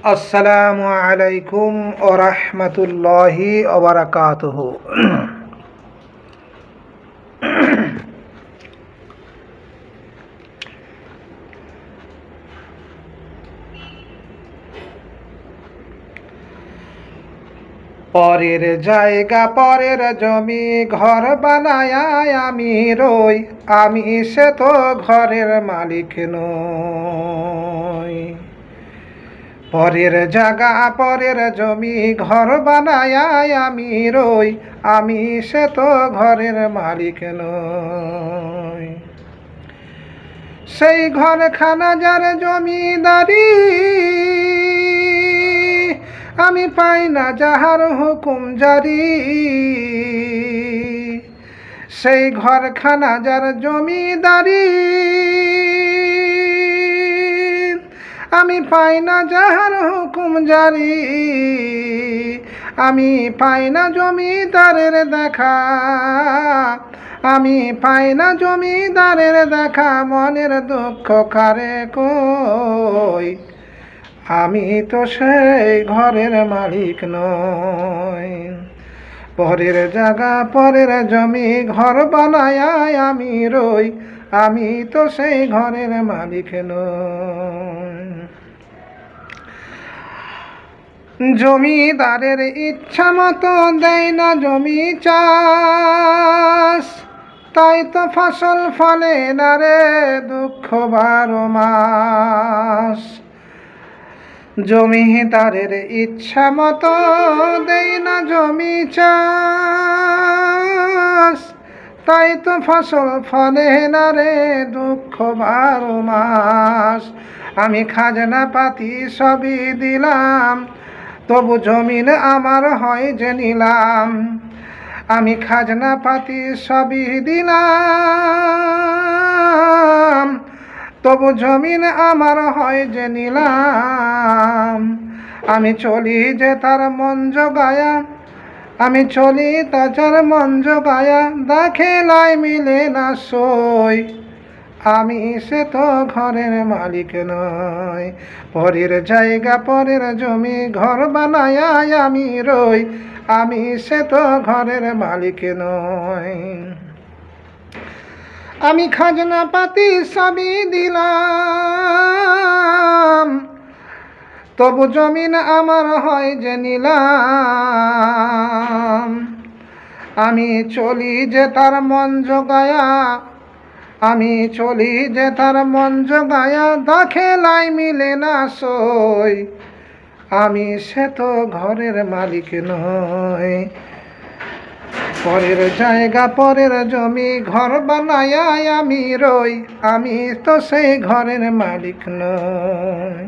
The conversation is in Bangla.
আসসালামু আলাইকুম ওয়া রাহমাতুল্লাহি ওয়া বারাকাতুহু। পরের জায়গা পরের জমি ঘর বানায়া আমি রই, আমি সে তো ঘরের মালিক নই। পরের জায়গা পরের জমি ঘর বানায়া আমি রই, আমি সে তো ঘরের মালিক নই। সেই ঘরখানা যার জমিদারি, আমি পাই না যাহার হুকুম জারি। সেই ঘরখানা যার জমিদারি, আমি পাই না যাহার হুকুম জারি। আমি পাই না জমিদারের দেখা, আমি পাই না জমিদারের দেখা, মনের দুঃখ কারে কই। আমি তো সেই ঘরের মালিক নই। পরের জায়গা পরের জমি ঘর বানায়া আমি রই, আমি তো সেই ঘরের মালিক নই। জমিদারের ইচ্ছা মতো দেয় না জমি চাষ, তাই তো ফসল ফলে না রে দুঃখ 12 মাস। জমিদারের ইচ্ছা মতো দেয় না জমি চাষ, তাই তো ফসল ফলে না রে দুঃখ 12 মাস। আমি খাজনা পাতি সবই দিলাম, তবু জমিন আমার হয় যে নিলাম। আমি খাজনা পাতি সবই দিলাম, তবু জমিন আমার হয় যে নিলাম। আমি চলি যে তার মন জোগায়া, আমি চলি তার মন জোগায়া, দেখে লাই মিলে না সই। আমি সে তো ঘরের মালিক নই। পরের জায়গা পরের জমি ঘর বানায়া আমি রই, আমি সে তো ঘরের মালিক নই। আমি খাজনা পাতি সবই দিলাম, তবু জমিন আমার হয় যে নিলাম। আমি চলি যে তার মন জোগায়া, আমি চলি যে তার মন জোগায়া, দেখে লাই মিলে না সই। আমি সে তো ঘরের মালিক নই। পরের জায়গা পরের জমি ঘর বানায়া আমি রই, আমি তো সেই ঘরের মালিক নই।